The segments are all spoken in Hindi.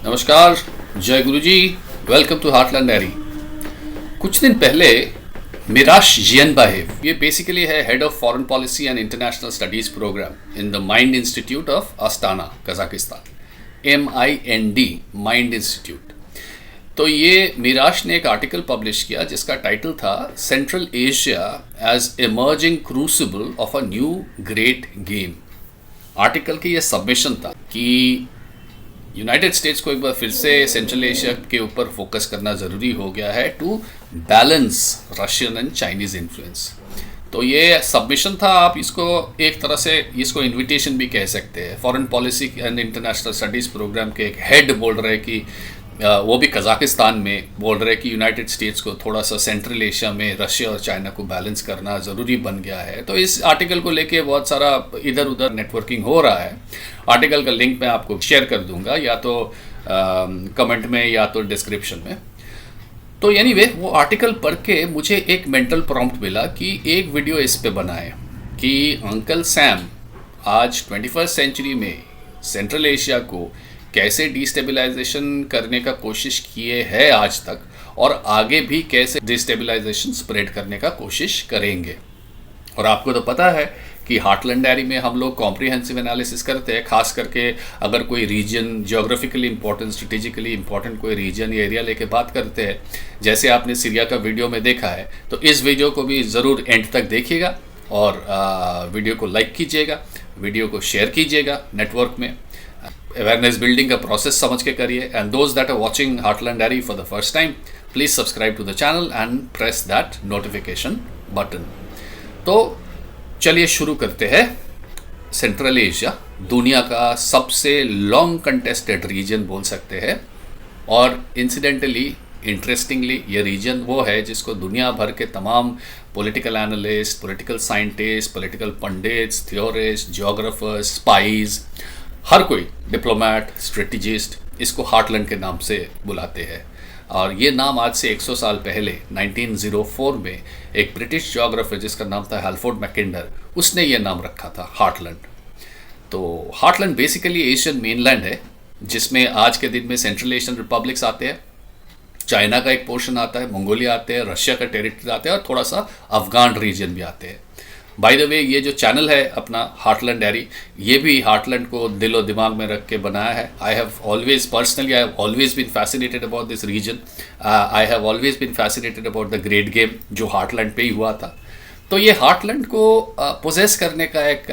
नमस्कार, जय गुरु जी। Welcome to Heartland Diary. कुछ दिन पहले मिराश जियनबाहेव, ये बेसिकली है head of foreign policy and international studies program in the Mind Institute of Astana, Kazakhstan, MIND, Mind Institute. तो ये मिराश ने एक आर्टिकल पब्लिश किया जिसका टाइटल था Central Asia as emerging crucible of a new Great Game. Article की ये सबमिशन था कि यूनाइटेड स्टेट्स को एक बार फिर से सेंट्रल एशिया के ऊपर फोकस करना ज़रूरी हो गया है to balance Russian and Chinese influence. तो ये सबमिशन था, आप इसको एक तरह से इसको इनविटेशन भी कह सकते हैं। Foreign policy and international studies programme के एक हेड बोल रहे कि वो भी कजाकिस्तान में बोल रहे कि यूनाइटेड स्टेट्स को थोड़ा सा सेंट्रल एशिया में रशिया और चाइना को बैलेंस करना ज़रूरी बन गया है। तो इस आर्टिकल को लेके बहुत सारा इधर उधर नेटवर्किंग हो रहा है। आर्टिकल का लिंक मैं आपको शेयर कर दूंगा, या तो कमेंट में या तो डिस्क्रिप्शन में। तो एनीवे, वो आर्टिकल पढ़ के मुझे एक मेंटल प्रॉम्प्ट मिला कि एक वीडियो इस पे बनाए कि अंकल सैम आज 21st सेंचुरी में सेंट्रल एशिया को कैसे डिस्टेबलाइजेशन करने का कोशिश किए है आज तक, और आगे भी कैसे डिस्टेबलाइजेशन स्प्रेड करने का कोशिश करेंगे। और आपको तो पता है कि हार्टलैंड डायरी में हम लोग कॉम्प्रिहेंसिव एनालिसिस करते हैं, खास करके अगर कोई region geographically important, strategically important कोई रीजन या एरिया लेके बात करते हैं, जैसे आपने सीरिया का वीडियो में देखा है। तो इस वीडियो को भी ज़रूर एंड तक देखिएगा और वीडियो को लाइक कीजिएगा, वीडियो को शेयर कीजिएगा नेटवर्क में। अवेयरनेस बिल्डिंग का प्रोसेस समझ के करिए। And those that are watching Heartland Diary for the first time, please subscribe to the channel and press that notification button. तो चलिए शुरू करते हैं। सेंट्रल एशिया दुनिया का सबसे लॉन्ग कंटेस्टेड रीजन बोल सकते हैं, और इंसिडेंटली इंटरेस्टिंगली ये रीजन वो है जिसको दुनिया भर के तमाम political analyst, political scientist, political pundits, theorist, geographers, spies, हर कोई डिप्लोमेट, स्ट्रेटेजिस्ट इसको हार्टलैंड के नाम से बुलाते हैं। और ये नाम आज से 100 साल पहले 1904 में एक ब्रिटिश जियोग्राफर जिसका नाम था हालफोर्ड मैकिंडर, उसने ये नाम रखा था हार्टलैंड। तो हार्टलैंड बेसिकली एशियन मेनलैंड है जिसमें आज के दिन में सेंट्रल एशियन रिपब्लिक्स आते हैं, चाइना का एक पोर्शन आता है, मंगोलिया आते हैं, रशिया का टेरिटरी आते हैं, और थोड़ा सा अफगान रीजन भी आते हैं। बाय द वे, ये जो चैनल है अपना हार्टलैंड डायरी, ये भी हार्टलैंड को दिलो दिमाग में रख के बनाया है। I have always personally, I have always been fascinated about this region. I have always been fascinated about the great game जो हार्टलैंड पे ही हुआ था। तो ये हार्टलैंड को पोजेस करने का एक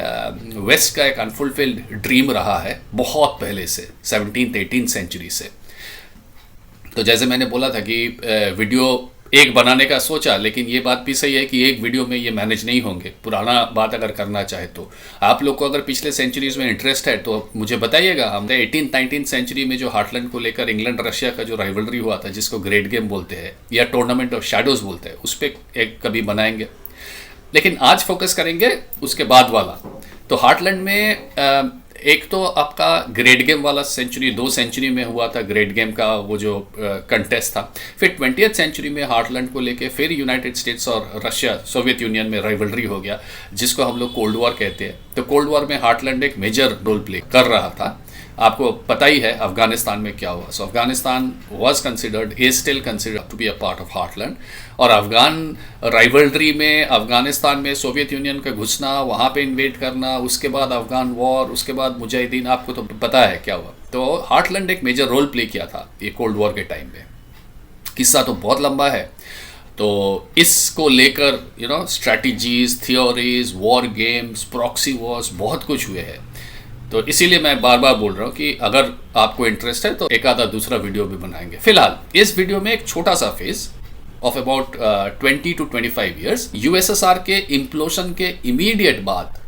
वेस्ट का एक अनफुलफिल्ड ड्रीम रहा है बहुत पहले से, 17th 18th सेंचुरी से। तो जैसे मैंने बोला था कि वीडियो एक बनाने का सोचा, लेकिन ये बात भी सही है कि एक वीडियो में ये मैनेज नहीं होंगे। पुराना बात अगर करना चाहे तो आप लोग को अगर पिछले सेंचुरीज में इंटरेस्ट है तो मुझे बताइएगा। हमने 18th 19th सेंचुरी में जो हार्टलैंड को लेकर इंग्लैंड रशिया का जो राइवलरी हुआ था, जिसको ग्रेट गेम बोलते हैं या टूर्नामेंट ऑफ शैडोज बोलते हैं, उस पर एक कभी बनाएंगे। लेकिन आज फोकस करेंगे उसके बाद वाला। तो हार्टलैंड में एक तो आपका ग्रेट गेम वाला सेंचुरी 2 सेंचुरी में हुआ था, ग्रेट गेम का वो जो कंटेस्ट था। फिर 20th सेंचुरी में हार्टलैंड को लेके फिर यूनाइटेड स्टेट्स और रशिया, सोवियत यूनियन में राइवलरी हो गया, जिसको हम लोग कोल्ड वॉर कहते हैं। तो कोल्ड वॉर में हार्टलैंड एक मेजर रोल प्ले कर रहा था। आपको पता ही है अफगानिस्तान में क्या हुआ। So Afghanistan was considered, is still considered to be a part of heartland. और अफगान राइवलरी में अफगानिस्तान में सोवियत यूनियन का घुसना, वहाँ पे इन्वेट करना, उसके बाद अफगान वॉर, उसके बाद मुजाहिदीन, आपको तो पता है क्या हुआ। तो हार्टलैंड एक मेजर रोल प्ले किया था ये कोल्ड वॉर के टाइम में। किस्सा तो बहुत लंबा है, तो इसको लेकर strategies, theories, war games, proxy Wars, बहुत कुछ हुए हैं। तो इसीलिए मैं बार बार बोल रहा हूँ कि अगर आपको इंटरेस्ट है तो एक आधा दूसरा वीडियो भी बनाएंगे। फिलहाल इस वीडियो में एक छोटा सा phase of about 20 to 25 years, USSR के इम्प्लोशन के इमीडिएट बाद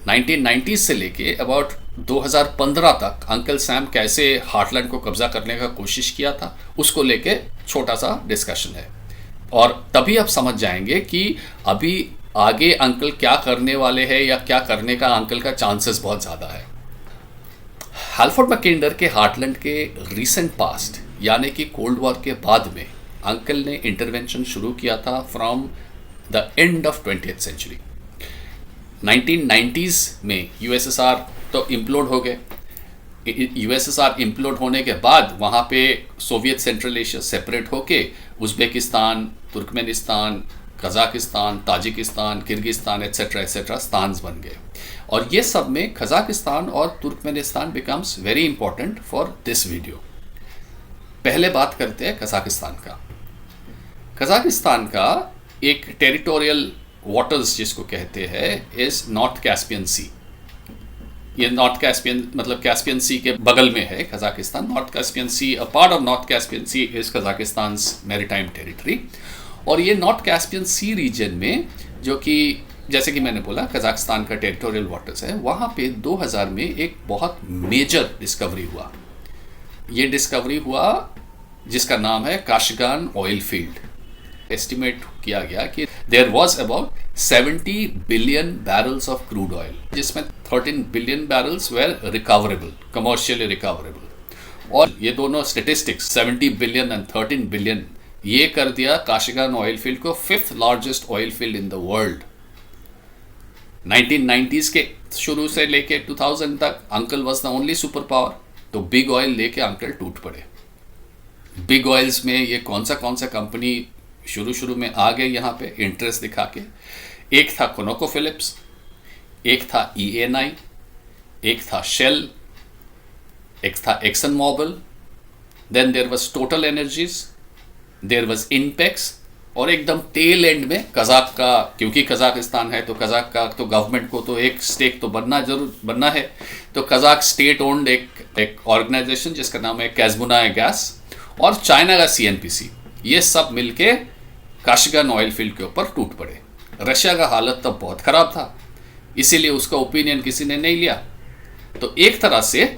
1990s से लेके अबाउट 2015 तक अंकल सैम कैसे हार्टलैंड को कब्जा करने का कोशिश किया था, उसको लेके छोटा सा डिस्कशन है। और तभी आप समझ जाएंगे कि अभी आगे अंकल क्या करने वाले हैं या क्या करने का अंकल का चांसेस बहुत ज़्यादा है। हालफोर्ड मैकिंडर के हार्टलैंड के रीसेंट पास्ट यानी कि कोल्ड वॉर के बाद में अंकल ने इंटरवेंशन शुरू किया था from the end of 20th century. 1990s में यूएसएसआर तो इम्प्लोड हो गए, यूएसएसआर इम्प्लोड होने के बाद वहाँ पे सोवियत सेंट्रल एशिया सेपरेट होके Uzbekistan, Turkmenistan, Kazakhstan, Tajikistan, Kyrgyzstan etcetera स्थान बन गए। और ये सब में कज़ाकिस्तान और Turkmenistan becomes very important for this video. पहले बात करते हैं कज़ाकिस्तान का। कज़ाकिस्तान का एक टेरिटोरियल वाटर्स जिसको कहते हैं इज नॉर्थ कैस्पियन सी। ये नॉर्थ कैस्पियन मतलब कैस्पियन सी के बगल में है Kazakhstan. North Caspian Sea, a part of North Caspian Sea is Kazakhstan's maritime territory. और ये नॉर्थ कैस्पियन सी रीजन में, जो कि जैसे कि मैंने बोला कज़ाकिस्तान का टेरिटोरियल वाटर्स है, वहाँ पे 2000 में एक बहुत मेजर डिस्कवरी हुआ। ये डिस्कवरी हुआ जिसका नाम है काशगान ऑयल फील्ड। एस्टिमेट किया गया कि there was about 70 billion barrels of crude oil, जिसमें 13 billion barrels were recoverable, commercially recoverable. और ये दोनों स्टेटिस्टिक्स 70 बिलियन एंड 13 बिलियन ये कर दिया काशगान ऑयल फील्ड को 5th largest oil field in the world. 1990s के शुरू से लेके 2000 तक uncle was the only super power. तो बिग ऑयल लेके अंकल टूट पड़े। बिग ऑयल्स में ये कौन सा कंपनी शुरू में आ गए यहाँ पे इंटरेस्ट दिखा के। एक था कोनोकोफिलिप्स, एक था ENI, एक था शेल, एक था Exxon Mobil, then there was Total Energies, there was Inpex, और एकदम टेल एंड में कज़ाक का, क्योंकि कज़ाकिस्तान है तो कज़ाक का तो गवर्नमेंट को तो एक स्टेक तो बनना है। तो कज़ाक स्टेट ओन्ड एक ऑर्गेनाइजेशन जिसका नाम है कैज़मुनाय गैस, और चाइना का CNPC, ये सब मिलके काशगान ऑयल फील्ड के ऊपर टूट पड़े। रशिया का हालत तब बहुत ख़राब था, इसीलिए उसका ओपिनियन किसी ने नहीं लिया। तो एक तरह से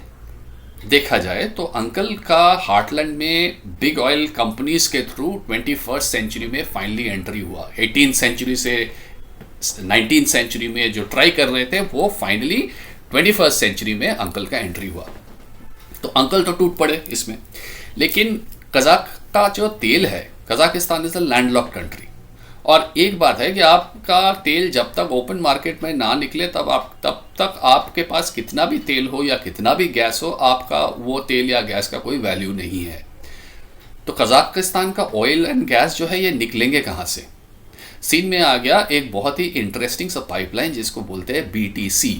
देखा जाए तो अंकल का हार्टलैंड में बिग ऑयल कंपनीज के थ्रू 21st सेंचुरी में फाइनली एंट्री हुआ। 18th सेंचुरी से 19th सेंचुरी में जो ट्राई कर रहे थे वो फाइनली 21st सेंचुरी में अंकल का एंट्री हुआ। तो अंकल तो टूट पड़े इसमें। लेकिन कज़ाक का जो तेल है, Kazakhstan is a landlocked country, और एक बात है कि आपका तेल जब तक ओपन मार्केट में ना निकले तब तक आपके पास कितना भी तेल हो या कितना भी गैस हो, आपका वो तेल या गैस का कोई वैल्यू नहीं है। तो कज़ाकिस्तान का ऑयल एंड गैस जो है ये निकलेंगे कहाँ से? सीन में आ गया एक बहुत ही इंटरेस्टिंग सा पाइपलाइन जिसको बोलते हैं BTC।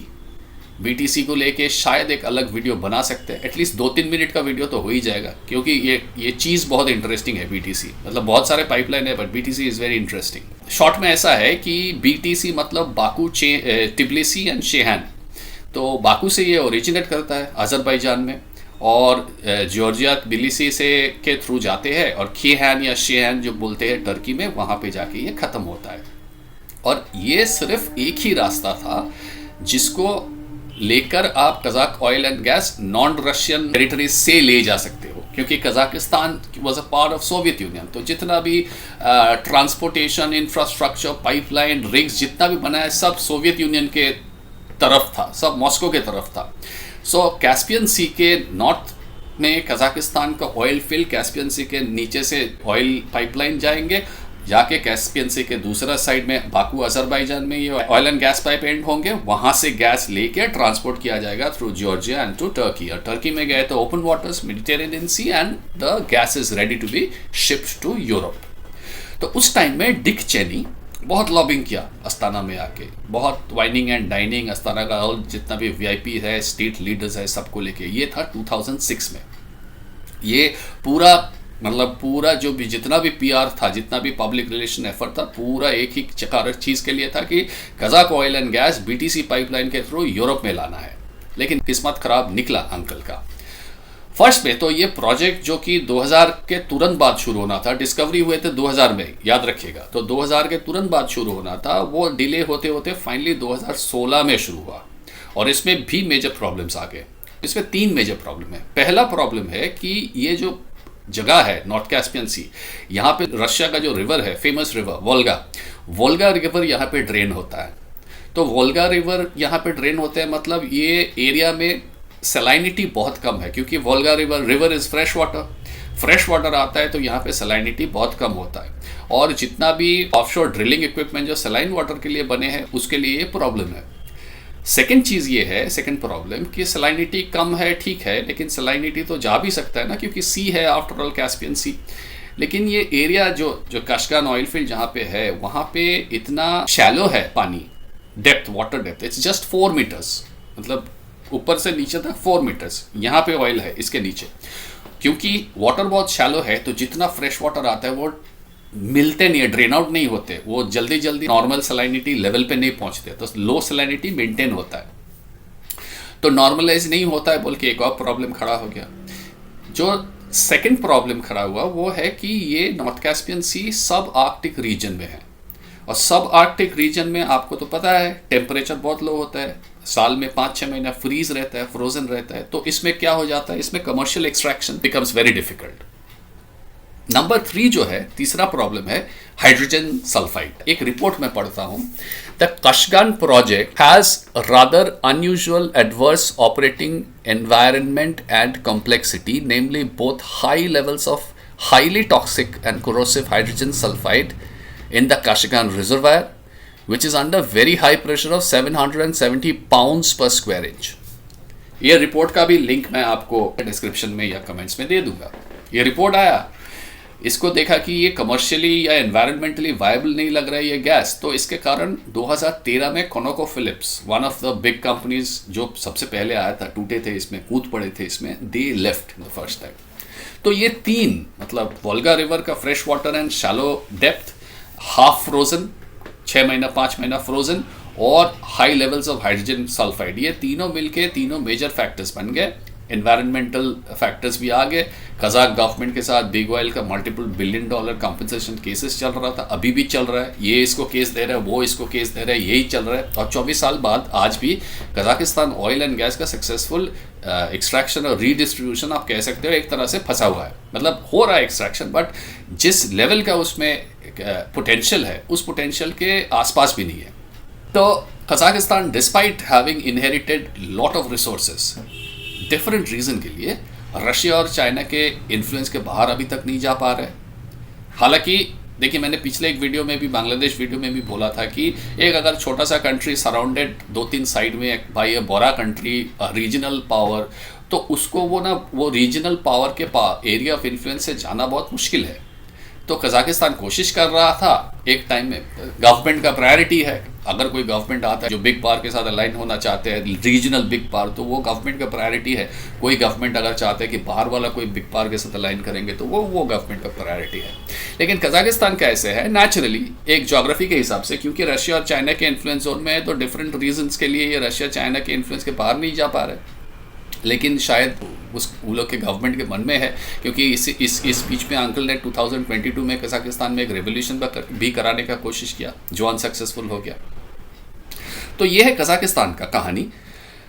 BTC को लेके शायद एक अलग वीडियो बना सकते हैं, एटलीस्ट 2-3 मिनट का वीडियो तो हो ही जाएगा, क्योंकि ये चीज़ बहुत इंटरेस्टिंग है। BTC मतलब बहुत सारे पाइपलाइन है but BTC is very interesting. Short में ऐसा है कि BTC मतलब बाकू, टिब्लिसी एंड शेहान। तो बाकू से ये ओरिजिनेट करता है अज़रबैजान में, और जॉर्जिया तबिलिसी से के थ्रू जाते हैं, और खेहान या शेहान जो बोलते हैं टर्की में, वहाँ पे जाके ये ख़त्म होता है। और ये सिर्फ एक ही रास्ता था जिसको लेकर आप Kazakh oil and gas non Russian territory से ले जा सकते हो, क्योंकि Kazakhstan was a part of Soviet Union. तो जितना भी ट्रांसपोर्टेशन इंफ्रास्ट्रक्चर, पाइपलाइन, रिग्स जितना भी बना है सब सोवियत यूनियन के तरफ था, सब मॉस्को के तरफ था। सो कैस्पियन सी के नॉर्थ में कज़ाकिस्तान का ऑयल फील्ड, कैस्पियन सी के नीचे से ऑयल पाइपलाइन जाएंगे, जाके कैस्पियन सी के दूसरा साइड में बाकू अज़रबैजान में ये oil and gas pipe end होंगे, वहाँ से गैस लेके ट्रांसपोर्ट किया जाएगा through Georgia and to Turkey. और टर्की में गए तो open waters, Mediterranean sea, and the gas is ready to be shipped to Europe. तो उस टाइम में डिक चेनी बहुत लॉबिंग किया अस्ताना में आके, बहुत वाइनिंग एंड डाइनिंग, अस्ताना का और जितना भी VIP है, स्टेट लीडर्स है, सबको लेके। ये था 2006 में। ये पूरा जो भी जितना भी PR था, जितना भी पब्लिक रिलेशन एफर्ट था, पूरा एक ही चीज़ के लिए था कि Kazakh oil and gas BTC pipeline के थ्रू यूरोप में लाना है। लेकिन किस्मत खराब निकला अंकल का। फर्स्ट में तो ये प्रोजेक्ट जो कि 2000 के तुरंत बाद शुरू होना था, डिस्कवरी हुए थे 2000 में, याद रखिएगा। तो 2000 के तुरंत बाद शुरू होना था, वो डिले होते होते फाइनली 2016 में शुरू हुआ। और इसमें भी मेजर प्रॉब्लम्स आ गए। इसमें 3 मेजर प्रॉब्लम है। पहला प्रॉब्लम है कि ये जो जगह है नॉर्थ कैस्पियन सी, यहाँ पे रशिया का जो रिवर है, फेमस रिवर वोल्गा रिवर यहाँ पे ड्रेन होता है। तो वोल्गा रिवर यहाँ पे ड्रेन होते हैं, मतलब ये एरिया में सलाइनिटी बहुत कम है, क्योंकि Volga river is fresh water आता है, तो यहाँ पे सलाइनिटी बहुत कम होता है। और जितना भी ऑफशोर ड्रिलिंग इक्विपमेंट जो सलाइन वाटर के लिए बने हैं, उसके लिए ये प्रॉब्लम है। सेकेंड चीज़ ये है, सेकेंड प्रॉब्लम कि सलाइनिटी कम है, ठीक है, लेकिन सलाइनिटी तो जा भी सकता है ना, क्योंकि सी है आफ्टर ऑल, कैस्पियन सी। लेकिन ये एरिया जो जो कशगान ऑयल फील्ड जहाँ पे है, वहाँ पे इतना शैलो है पानी, depth, water depth it's just 4 metres, मतलब ऊपर से नीचे तक 4 मीटर्स यहाँ पे ऑयल है, इसके नीचे। क्योंकि वाटर बहुत शैलो है, तो जितना फ्रेश वाटर आता है वो मिलते नहीं है, ड्रेन आउट नहीं होते, वो जल्दी जल्दी नॉर्मल सलाइनिटी लेवल पे नहीं पहुंचते, तो लो सलाइनिटी मेंटेन होता है, तो नॉर्मलाइज नहीं होता है बोल के एक और प्रॉब्लम खड़ा हो गया। जो सेकंड प्रॉब्लम खड़ा हुआ वो है कि ये नॉर्थ कैस्पियन सी सब आर्कटिक रीजन में है, और सब आर्कटिक रीजन में आपको तो पता है टेम्परेचर बहुत लो होता है, साल में 5-6 महीना फ्रीज रहता है, फ्रोजन रहता है, तो इसमें क्या हो जाता है, इसमें commercial extraction becomes very difficult. Number 3 जो है, तीसरा प्रॉब्लम है हाइड्रोजन सल्फाइड। एक रिपोर्ट में पढ़ता हूं, the Kashagan project has rather unusual adverse operating environment and complexity, namely both high levels of highly toxic and corrosive hydrogen sulphide in the Kashagan reservoir, which is under very high pressure of 770 pounds per square inch. ये रिपोर्ट का भी लिंक मैं आपको डिस्क्रिप्शन में या कमेंट्स में दे दूंगा। ये रिपोर्ट आया, इसको देखा कि ये कमर्शियली या एनवायरमेंटली वायबल नहीं लग रहा है ये गैस, तो इसके कारण 2013 में ConocoPhillips, one of the big companies जो सबसे पहले आया था, टूटे थे इसमें, कूद पड़े थे इसमें, they left the first time. तो ये 3 मतलब वोल्गा रिवर का fresh water and shallow depth, half frozen 6 महीना 5 महीना फ्रोजन, और high levels of hydrogen sulphide, ये तीनों मिलके तीनों मेजर फैक्टर्स बन गए। एनवायरमेंटल फैक्टर्स भी आ गए। कजाक गवर्नमेंट के साथ बिग ऑयल का मल्टीपल $1 बिलियन कंपनसेशन केसेस चल रहा था, अभी भी चल रहा है, ये इसको केस दे रहा है, वो इसको केस दे रहा है, यही चल रहा है। और 24 साल बाद आज भी कजाकिस्तान ऑयल एंड गैस का सक्सेसफुल एक्सट्रैक्शन और रीडिस्ट्रीब्यूशन आप कह सकते हो एक तरह से फंसा हुआ है, मतलब हो रहा है एक्सट्रैक्शन, बट जिस लेवल का उसमें पोटेंशियल है उस पोटेंशियल के आसपास भी नहीं है। तो Kazakhstan despite having inherited lot of resources, different region के लिए रशिया और चाइना के इन्फ्लुएंस के बाहर अभी तक नहीं जा पा रहे। हालांकि देखिए, मैंने पिछले एक वीडियो में भी, बांग्लादेश वीडियो में भी बोला था कि एक अगर छोटा सा कंट्री सराउंडेड 2-3 साइड में बाई ए बड़ा कंट्री, रीजनल पावर, तो उसको वो रीजनल पावर के एरिया ऑफ इन्फ्लुएंस से जाना बहुत मुश्किल है। तो कजाकिस्तान कोशिश कर रहा था एक टाइम में, गवर्नमेंट का प्रायोरिटी है, अगर कोई गवर्नमेंट आता है जो बिग पावर के साथ अलाइन होना चाहते हैं, रीजनल बिग पावर, तो वो गवर्नमेंट का प्रायोरिटी है। कोई गवर्नमेंट अगर चाहते हैं कि बाहर वाला कोई बिग पावर के साथ अलाइन करेंगे, तो वो गवर्नमेंट का प्रायोरिटी है। लेकिन कजाकिस्तान का ऐसे है नेचुरली, एक ज्योग्राफी के हिसाब से, क्योंकि रशिया और चाइना के इन्फ्लुएंस जोन में है, तो डिफरेंट रीजन्स के लिए ये रशिया चाइना के इन्फ्लुएंस के बाहर नहीं जा पा रहे। लेकिन शायद उन लोग के गवर्नमेंट के मन में है, क्योंकि इस बीच में अंकल ने 2022 में कजाकिस्तान में एक रेवोल्यूशन भी कराने का कोशिश किया, जो अनसक्सेसफुल हो गया। तो ये है कजाकिस्तान का कहानी।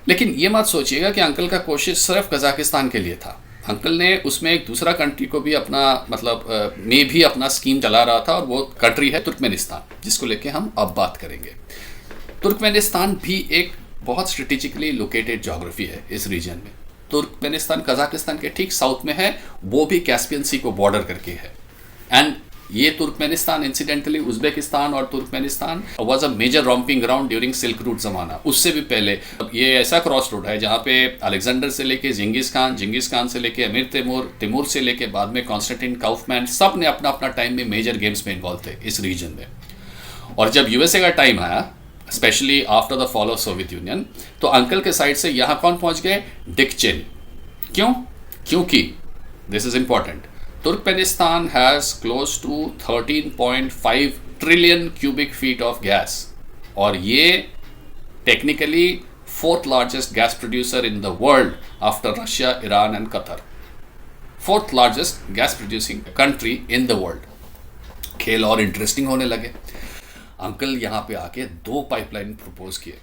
लेकिन ये मत सोचिएगा कि अंकल का कोशिश सिर्फ कजाकिस्तान के लिए था। अंकल ने उसमें एक दूसरा कंट्री को भी अपना में भी अपना स्कीम चला रहा था, और वो कंट्री है तुर्कमेनिस्तान, जिसको लेके हम अब बात करेंगे। तुर्कमेनिस्तान भी एक बहुत स्ट्रेटेजिकली लोकेटेड ज्योग्राफी है इस रीजन में। तुर्कमेनिस्तान कजाकिस्तान के ठीक साउथ में है, वो भी कैस्पियन सी को बॉर्डर करके है। एंड ये तुर्कमेनिस्तान इंसिडेंटली उज्बेकिस्तान और Turkmenistan was a major romping ground during silk route जमाना। उससे भी पहले ये ऐसा क्रॉस रोड है जहाँ पे अलेक्जेंडर से लेके जिंगिस खान से लेके अमीर तैमूर से लेके बाद में कॉन्स्टेंटिन काउफमैन, सब ने अपना अपना टाइम में मेजर गेम्स में इन्वॉल्व थे इस रीजन में। और जब यूएसए का टाइम आया, specially after the fall of Soviet Union, तो अंकल के साइड से यहाँ कौन पहुँच गए? Dick Cheney. क्यों? क्योंकि this is important, Turkmenistan has close to 13.5 trillion cubic feet of gas, और ये technically 4th largest gas producer in the world after Russia, Iran and Qatar. 4th largest gas producing country in the world. खेल और इंटरेस्टिंग होने लगे। अंकल यहाँ पे आके 2 पाइपलाइन प्रपोज किए।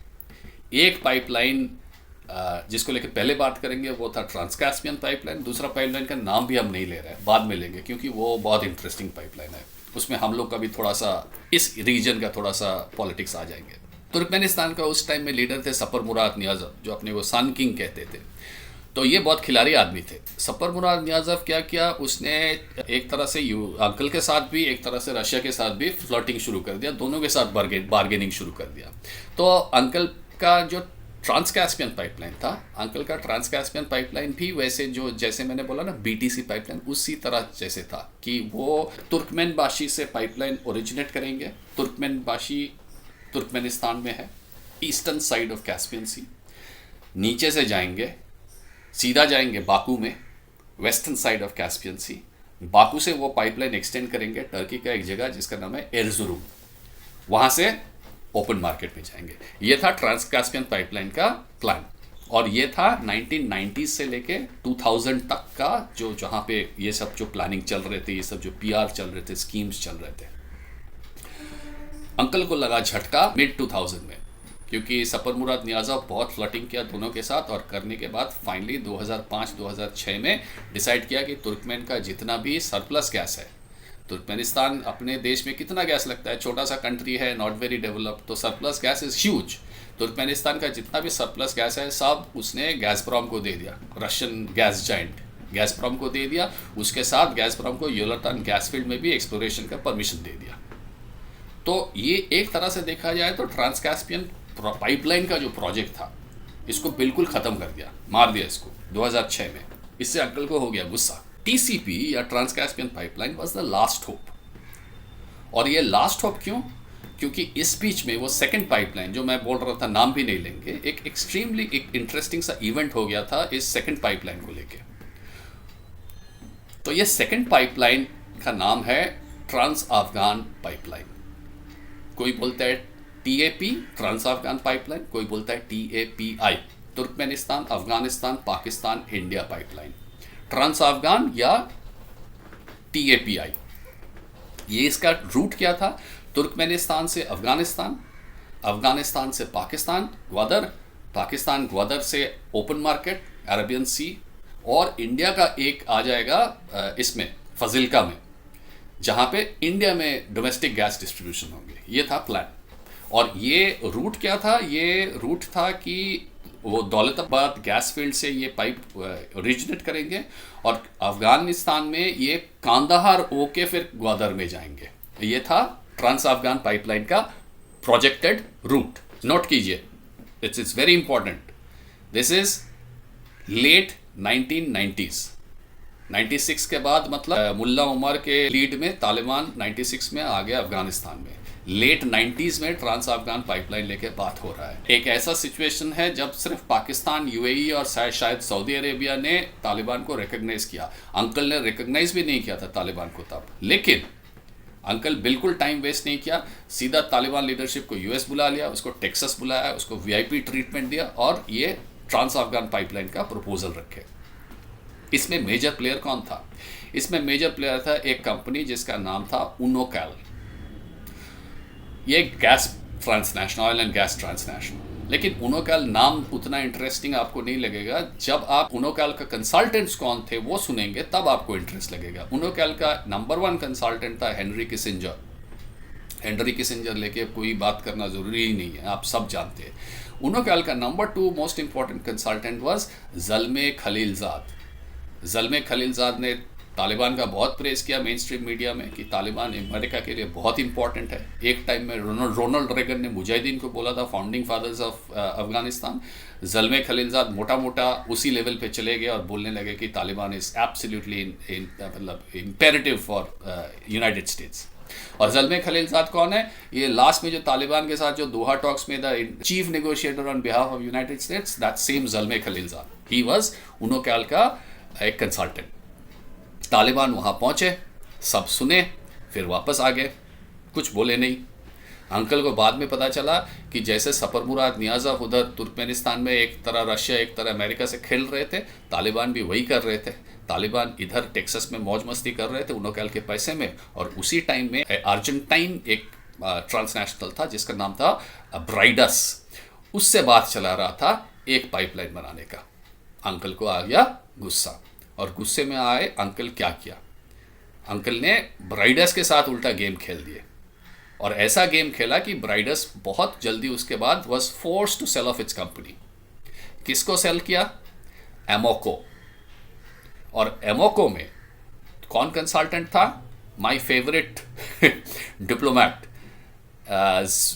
एक पाइपलाइन जिसको लेकर पहले बात करेंगे वो था ट्रांसकैस्पियन पाइपलाइन। दूसरा पाइपलाइन का नाम भी हम नहीं ले रहे हैं, बाद में लेंगे, क्योंकि वो बहुत इंटरेस्टिंग पाइपलाइन है। उसमें हम लोग का भी थोड़ा सा इस रीजन का थोड़ा सा पॉलिटिक्स आ जाएंगे। तुर्कमेनिस्तान का उस टाइम में लीडर थे सपर मुराद नियाज़व, जो अपने को सन किंग कहते थे। तो ये बहुत खिलाड़ी आदमी थे। सपर मुराद नियाज़व क्या किया, उसने एक तरह से अंकल के साथ भी, एक तरह से रशिया के साथ भी फ्लर्टिंग शुरू कर दिया, दोनों के साथ बार्गेनिंग शुरू कर दिया। तो अंकल का जो ट्रांस कैस्पियन पाइपलाइन था अंकल का। ट्रांस कैस्पियन पाइपलाइन भी वैसे जो जैसे मैंने बोला ना बीटीसी पाइपलाइन उसी तरह जैसे था कि वो तुर्कमेनबाशी से पाइपलाइन ओरिजिनेट करेंगे। तुर्कमेनबाशी तुर्कमेनिस्तान में है, eastern side of Caspian sea. नीचे से जाएंगे, सीधा जाएंगे बाकू में, western side of Caspian sea. Baku से वो पाइपलाइन एक्सटेंड करेंगे टर्की का एक जगह जिसका नाम है एर्जुरुम, वहाँ से ओपन मार्केट में जाएंगे। ये था ट्रांस कैस्पियन पाइपलाइन का प्लान, और ये था 1990 से लेके 2000 तक का जो जहाँ पे ये सब जो प्लानिंग चल रहे थे, ये सब जो पीआर चल रहे थे, स्कीम्स चल रहे थे। अंकल को लगा झटका मिड 2000 में, क्योंकि सफर मुराद नियाज़व बहुत फ्लर्टिंग किया दोनों के साथ, और करने के बाद फाइनली 2005-2006 में डिसाइड किया कि तुर्कमेन का जितना भी सरप्लस गैस है, तुर्कमेनिस्तान अपने देश में कितना गैस लगता है, छोटा सा कंट्री है, नॉट वेरी डेवलप्ड, तो surplus gas is huge. Turkmenistan का जितना भी सरप्लस गैस है सब उसने गैसप्रोम को दे दिया, रशियन गैस जाइंट गैसप्रोम को दे दिया। उसके साथ गैसप्रोम को योलतान गैस फील्ड में भी एक्सप्लोरेशन का परमिशन दे दिया। तो ये एक तरह से देखा जाए तो ट्रांस कैस्पियन पाइपलाइन का जो प्रोजेक्ट था इसको बिल्कुल ख़त्म कर दिया, मार दिया इसको 2006 में। इससे अंकल को हो गया गुस्सा। टीसीपी या trans Caspian pipeline was the last hope. और ये लास्ट होप क्यों? क्योंकि इस बीच में वो सेकंड पाइपलाइन जो मैं बोल रहा था, नाम भी नहीं लेंगे, एक एक्सट्रीमली एक इंटरेस्टिंग सा इवेंट हो गया था इस सेकंड पाइपलाइन को लेके। तो ये सेकंड पाइपलाइन का नाम है ट्रांस अफगान पाइपलाइन। कोई बोलता है टीएपी ट्रांस अफगान पाइपलाइन, कोई बोलता है TAPI Turkmenistan Afghanistan Pakistan India pipeline. Trans Afghan या टीएपीआई, ये इसका रूट क्या था? तुर्कमेनिस्तान से अफगानिस्तान, अफगानिस्तान से पाकिस्तान ग्वादर, पाकिस्तान ग्वादर से ओपन मार्केट अरेबियन सी, और इंडिया का एक आ जाएगा इसमें फजिल्का में, जहाँ पे इंडिया में डोमेस्टिक गैस डिस्ट्रीब्यूशन होंगे। ये था प्लान। और ये रूट क्या था? ये रूट था कि वो दौलताबाद गैस फील्ड से ये पाइप ओरिजिनेट करेंगे और अफगानिस्तान में ये कांदाहार होके फिर ग्वादर में जाएंगे। ये था ट्रांस अफगान पाइपलाइन का प्रोजेक्टेड रूट। नोट कीजिए, it's very important. This is late 1990s, 96 के बाद, मतलब मुल्ला उमर के लीड में तालिबान 96 में आ गया अफगानिस्तान में। लेट 90s में ट्रांस अफगान पाइपलाइन लेके बात हो रहा है। एक ऐसा सिचुएशन है जब सिर्फ पाकिस्तान, यूएई और शायद सऊदी अरेबिया ने तालिबान को रिकॉग्नाइज किया। अंकल ने रिकॉग्नाइज भी नहीं किया था तालिबान को तब, लेकिन अंकल बिल्कुल टाइम वेस्ट नहीं किया, सीधा तालिबान लीडरशिप को यूएस बुला लिया, उसको टेक्सास बुलाया, उसको वीआईपी ट्रीटमेंट दिया और ये ट्रांस अफगान पाइपलाइन का प्रपोजल रखे। इसमें मेजर प्लेयर कौन था? इसमें मेजर प्लेयर था एक कंपनी जिसका नाम था उनोकैल। ये gas transnational, oil and gas transnational. लेकिन उनोकैल नाम उतना इंटरेस्टिंग आपको नहीं लगेगा। जब आप उनोकैल का कंसल्टेंट्स कौन थे वो सुनेंगे तब आपको इंटरेस्ट लगेगा। उनोकैल का नंबर 1 कंसल्टेंट था हेनरी किसिंजर। हेनरी किसिंजर लेके कोई बात करना ज़रूरी ही नहीं है, आप सब जानते हैं। उनोकैल का number 2 most important consultant was Zalmay Khalilzad. Zalmay Khalilzad ने तालिबान का बहुत प्रेस किया मेन स्ट्रीम मीडिया में कि तालिबान अमेरिका के लिए बहुत इंपॉर्टेंट है। एक टाइम में रोनाल्ड रेगन ने मुजाहिदीन को बोला था founding fathers of Afghanistan. Zalmay Khalilzad मोटा मोटा उसी लेवल पे चले गए और बोलने लगे कि तालिबान इज़ एब्सोल्युटली मतलब इम्पेरेटिव फॉर यूनाइटेड स्टेट्स। और ज़ल्मे खलीलज़ाद कौन है? ये लास्ट में जो तालिबान के साथ जो दोहा टॉक्स में the chief negotiator on behalf of United States, that same Zalmay Khalilzad, he was Unocal का एक कंसल्टेंट। तालिबान वहाँ पहुँचे, सब सुने, फिर वापस आ गए, कुछ बोले नहीं। अंकल को बाद में पता चला कि जैसे सफर मुराद नियाज़व उधर तुर्कमेनिस्तान में एक तरह रशिया एक तरह अमेरिका से खेल रहे थे, तालिबान भी वही कर रहे थे। तालिबान इधर टेक्सास में मौज मस्ती कर रहे थे उनोकैल के पैसे में, और उसी टाइम में अर्जेंटाइन एक ट्रांसनेशनल था जिसका नाम था ब्राइडस, उससे बात चला रहा था एक पाइपलाइन बनाने का। अंकल को आ गया गुस्सा, और गुस्से में आए अंकल क्या किया? अंकल ने ब्राइडस के साथ उल्टा गेम खेल दिए, और ऐसा गेम खेला कि ब्राइडस बहुत जल्दी उसके बाद was forced to sell off its company. किसको सेल किया? एमोको। और एमोको में कौन कंसल्टेंट था? My favourite diplomat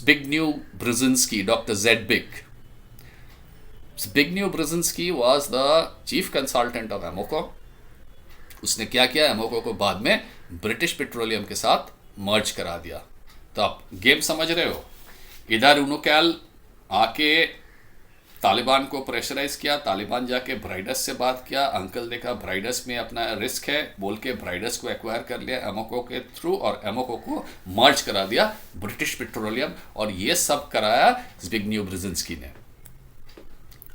Zbigniew Brzezinski, doctor Z big. Zbigniew Brzezinski was the chief consultant of Amoco. उसने क्या किया, एमोको को बाद में ब्रिटिश पेट्रोलियम के साथ मर्ज करा दिया। तो आप गेम समझ रहे हो, इधर उनोकैल आके तालिबान को प्रेशराइज किया, तालिबान जाके ब्राइडस से बात किया, अंकल देखा ब्राइडस में अपना रिस्क है बोल के ब्राइडस को एक्वायर कर लिया एमोको के थ्रू, और एमोको को मर्ज करा दिया ब्रिटिश पेट्रोलियम, और ये सब कराया ज़्बिग्niew ब्रेजिंस्की ने।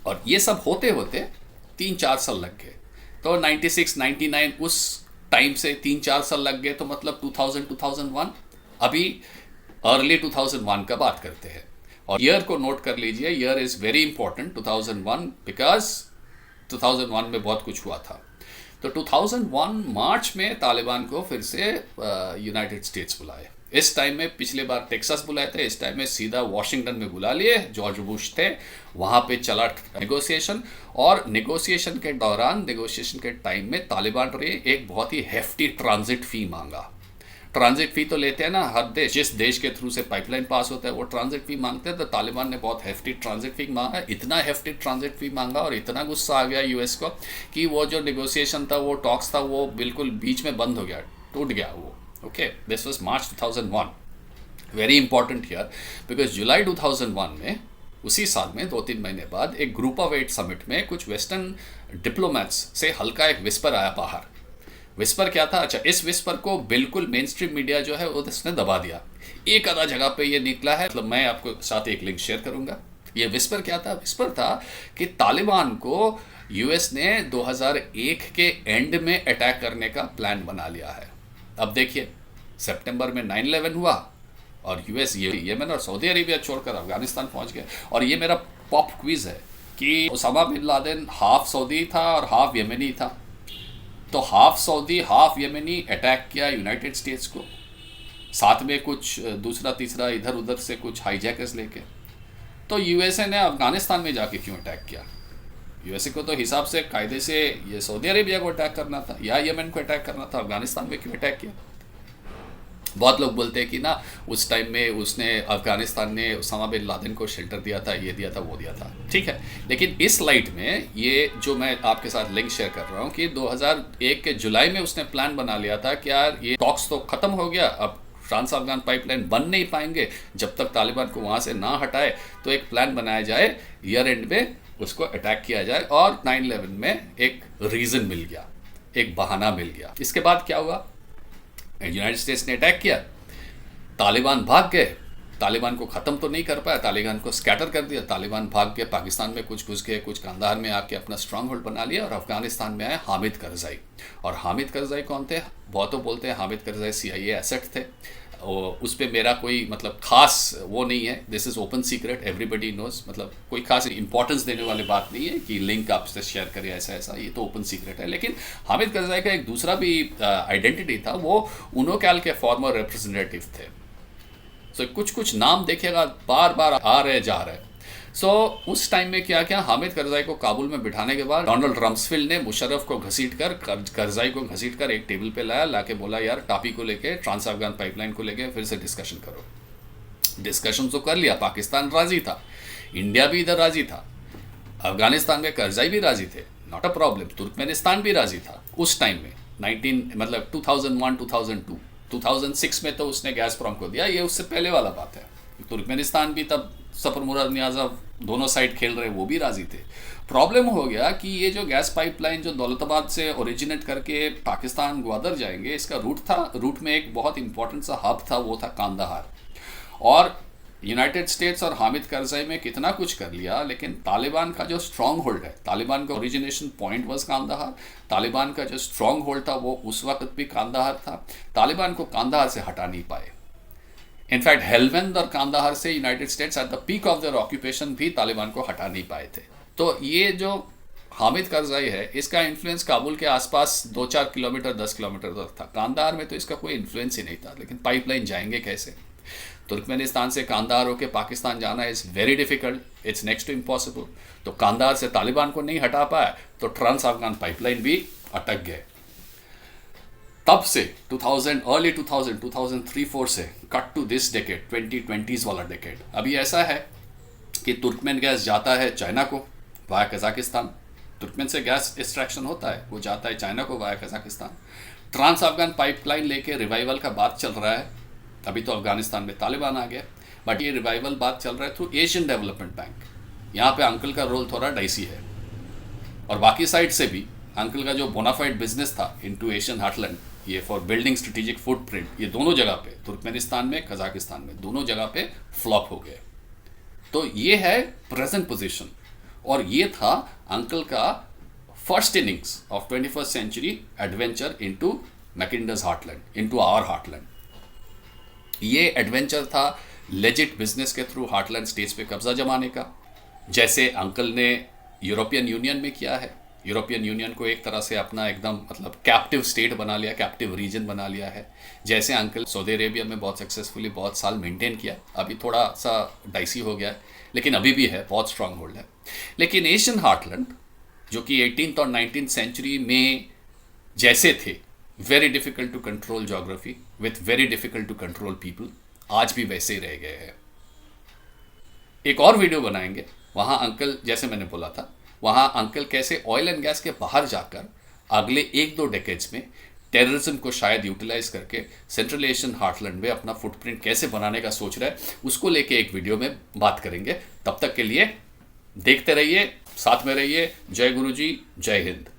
और ये सब होते होते 3-4 साल लग गए। तो 96, 99 उस टाइम से 3-4 साल लग गए, तो मतलब 2001, अभी अर्ली 2001 का बात करते हैं। और ईयर को नोट कर लीजिए, year is very important 2001, because 2001 में बहुत कुछ हुआ था। तो 2001 मार्च में तालिबान को फिर से यूनाइटेड स्टेट्स बुलाए। इस टाइम में पिछले बार टेक्सास बुलाए थे, इस टाइम में सीधा वॉशिंगटन में बुला लिए, जॉर्ज बुश थे वहाँ पे चला नेगोशिएशन। और नेगोशिएशन के दौरान, नेगोशिएशन के टाइम में तालिबान ने एक बहुत ही हेफ्टी ट्रांजिट फ़ी मांगा। ट्रांजिट फ़ी तो लेते हैं ना हर देश, जिस देश के थ्रू से पाइपलाइन पास होता है वो ट्रांजिट फ़ी मांगते हैं। तो तालिबान ने बहुत हेफ्टी ट्रांजिट फ़ी मांगा, इतना हेफ्टी ट्रांजिट फ़ी मांगा और इतना गुस्सा आ गया यूएस को कि वो जो नेगोशिएशन था, वो टॉक्स था, वो बिल्कुल बीच में बंद हो गया, टूट गया वो। Okay, this was March 2001। Very important here because July 2001 में, उसी साल में 2-3 महीने बाद, एक ग्रुप ऑफ 8 समिट में कुछ वेस्टर्न डिप्लोमैट्स से हल्का एक विस्पर आया बाहर। विस्पर क्या था? अच्छा, इस विस्पर को बिल्कुल मेन स्ट्रीम मीडिया जो है वो उसने दबा दिया। एक आधा जगह पे ये निकला है, मतलब मैं आपको साथ एक लिंक शेयर करूंगा। ये विस्पर क्या था? विस्पर था कि तालिबान को यूएस ने 2001 के एंड में अटैक करने का प्लान बना लिया है। अब देखिए, सितंबर में 9/11 हुआ और यूएस येमेन और सऊदी अरेबिया छोड़कर अफगानिस्तान पहुंच गए। और ये मेरा पॉप क्विज है कि Osama bin Laden half Saudi था और हाफ येमेनी था। तो half Saudi half Yemeni attack किया यूनाइटेड स्टेट्स को, साथ में कुछ दूसरा तीसरा इधर उधर से कुछ हाईजैकर्स लेके। तो यूएसए ने अफगानिस्तान में जाके क्यों अटैक किया? यूएसए को तो हिसाब से कायदे से ये सऊदी अरेबिया को अटैक करना था या येमेन को अटैक करना था, अफगानिस्तान में क्यों अटैक किया? बहुत लोग बोलते हैं कि ना उस टाइम में उसने अफगानिस्तान ने उसामा बिन लादेन को शेल्टर दिया था, ये दिया था, वो दिया था, ठीक है। लेकिन इस लाइट में ये जो मैं आपके साथ लिंक शेयर कर रहा हूँ कि 2001 के जुलाई में उसने प्लान बना लिया था कि यार ये टॉक्स तो ख़त्म हो गया, अब ट्रांस अफगान पाइपलाइन बन नहीं पाएंगे जब तक तालिबान को वहाँ से ना हटाए। तो एक प्लान बनाया जाए, ईयर एंड में उसको अटैक किया जाए, और 9/11 में एक रीज़न मिल गया, एक बहाना मिल गया। इसके बाद क्या हुआ? यूनाइटेड स्टेट्स ने अटैक किया, तालिबान भाग गए, तालिबान को ख़त्म तो नहीं कर पाया, तालिबान को स्कैटर कर दिया, तालिबान भाग के पाकिस्तान में कुछ घुस गए, कुछ कंधार में आके अपना स्ट्रांग होल्ड बना लिया, और अफगानिस्तान में आए हामिद करज़ाई। और हामिद करज़ाई कौन थे? बहुतों बोलते हैं हामिद करज़ाई CIA एसेट थे। उस पर मेरा कोई मतलब खास वो नहीं है, this is open secret, everybody knows, मतलब कोई खास इंपॉर्टेंस देने वाली बात नहीं है कि लिंक आपसे शेयर करें ऐसा ऐसा, ये तो ओपन सीक्रेट है। लेकिन हामिद करज़ाई का एक दूसरा भी आइडेंटिटी था, वो उनोकैल के फॉर्मर रिप्रेजेंटेटिव थे। तो कुछ कुछ नाम देखिएगा बार बार आ रहे जा रहे। सो उस टाइम में क्या क्या, हामिद करज़ाई को काबुल में बिठाने के बाद डोनाल्ड रम्सफेल्ड ने मुशर्रफ को घसीट कर, करज़ाई को घसीट कर एक टेबल पे लाया, लाके बोला यार टापी को लेके, ट्रांस अफगान पाइपलाइन को लेके फिर से डिस्कशन करो। डिस्कशन तो कर लिया, पाकिस्तान राजी था, इंडिया भी इधर राजी था, अफगानिस्तान में करज़ाई भी राजी थे, नॉट अ प्रॉब्लम, तुर्कमेनिस्तान भी राजी था उस टाइम में, 2001, 2002, 2006 में तो उसने गैज़प्रोम को दिया, ये उससे पहले वाला बात है। तुर्कमेनिस्तान भी तब सफर मुराद नियाज़व दोनों साइड खेल रहे, वो भी राजी थे। प्रॉब्लम हो गया कि ये जो गैस पाइपलाइन जो दौलताबाद से ओरिजिनेट करके पाकिस्तान ग्वादर जाएंगे, इसका रूट था, रूट में एक बहुत इंपॉर्टेंट सा हब था, वो था कांदाहार। और यूनाइटेड स्टेट्स और हामिद करज़ाई में कितना कुछ कर लिया, लेकिन तालिबान का जो स्ट्रॉन्ग होल्ड है, तालिबान का origination point was Kandahar, Taliban का जो स्ट्रॉन्ग होल्ड था वो उस वक्त भी कांदाहार था, तालिबान को कांदाहार से हटा नहीं पाए। इनफैक्ट हेलवंद और कांदाहार से United states at the peak of their occupation भी तालिबान को हटा नहीं पाए थे। तो ये जो हामिद करज़ाई है, इसका इन्फ्लुएंस काबुल के आसपास 2-4 किलोमीटर 10 किलोमीटर तक था, कांदाहार में तो इसका कोई इन्फ्लुएंस ही नहीं था। लेकिन पाइपलाइन जाएंगे कैसे? तुर्कमेनिस्तान से कांदाहार होकर पाकिस्तान जाना is very difficult, it's next to impossible. तो कांदाहार से तालिबान को नहीं हटा पाया तो ट्रांस अफगान पाइपलाइन भी अटक गए। तब से 2000 2003-4 से cut to this decade, 2020s वाला डेकेड, अभी ऐसा है कि तुर्कमेन गैस जाता है चाइना को, वाया कजाकिस्तान। तुर्कमेन से गैस एक्सट्रैक्शन होता है, वो जाता है चाइना को via Kazakhstan. Trans Afghan pipeline लेके रिवाइवल का बात चल रहा है। अभी तो अफगानिस्तान में तालिबान आ गया, बट ये रिवाइवल बात चल रहा है थ्रू एशियन डेवलपमेंट बैंक। यहाँ पे अंकल का रोल थोड़ा डाइसी है। और बाकी साइड से भी अंकल का जो बोनाफाइड बिजनेस था इनटू एशियन हार्टलैंड, ये फॉर बिल्डिंग स्ट्रेटेजिक फुटप्रिंट, ये दोनों जगह पे, तुर्कमेनिस्तान में, कजाकिस्तान में, दोनों जगह पे फ्लॉप हो गए। तो ये है प्रेजेंट पोजीशन, और ये था अंकल का first innings of 21st century adventure into Mackinder's heartland, into our heartland. ये एडवेंचर था लेजिट बिजनेस के थ्रू हार्टलैंड स्टेट्स पे कब्जा जमाने का, जैसे अंकल ने यूरोपियन यूनियन में किया है। यूरोपियन यूनियन को एक तरह से अपना एकदम मतलब कैप्टिव स्टेट बना लिया, कैप्टिव रीजन बना लिया है। जैसे अंकल सऊदी अरेबिया में बहुत सक्सेसफुली बहुत साल मेंटेन किया, अभी थोड़ा सा डाइसी हो गया है, लेकिन अभी भी है, बहुत स्ट्रांग होल्ड है। लेकिन एशियन हार्टलैंड जो कि 18th और 19th सेंचुरी में जैसे थे, very difficult to control geography with very difficult to control people, आज भी वैसे ही रह गए हैं। एक और वीडियो बनाएंगे, वहाँ अंकल, जैसे मैंने बोला था, वहाँ अंकल कैसे ऑयल एंड गैस के बाहर जाकर अगले 1-2 डेकेड्स में टेररिज्म को शायद यूटिलाइज करके सेंट्रल एशियन हार्टलैंड में अपना फुटप्रिंट कैसे बनाने का सोच रहा है, उसको लेके एक वीडियो में बात करेंगे। तब तक के लिए देखते रहिए, साथ में रहिए। जय गुरु जी, जय हिंद।